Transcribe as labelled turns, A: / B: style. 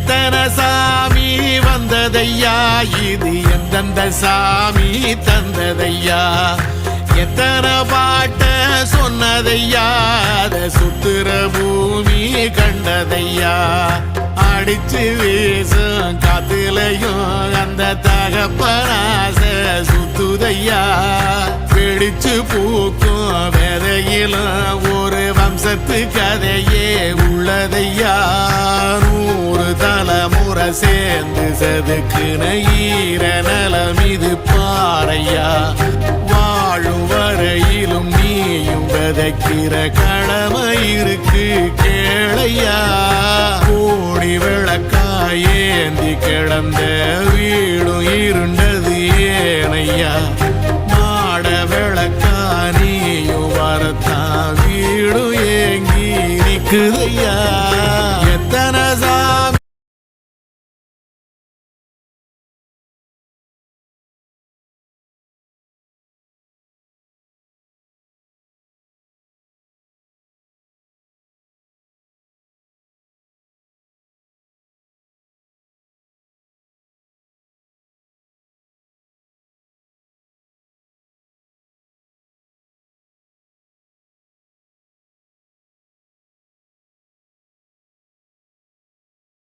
A: எத்தனை சாமி வந்ததையா, இது எந்தெந்த சாமி தந்ததையா, எத்தனை பாட்ட சொன்னதையா, அத சுத்துற பூமி கண்டதையா, அடிச்சு வீசும் காத்துலையும் அந்த தகப்பனாச சுத்துதையா, பிடிச்சு பூக்கும் விதையிலும் ஒரு வம்சத்து கதையே உள்ளதையா, 100 தலைமுறை சேர்ந்து செதுக்குன ஈர நலம் இது பாறையா, வாழும் வரையிலும் நீயும் விதைக்கிற கடமை இருக்கு கேளையா, கோடி விளக்காயேந்தி கிடந்த வீடும் இருண்டது ஏனையா, மாட விளக்கா நீயும் வரத்தான் வீடும் ஏங்கி நிக்குதையா.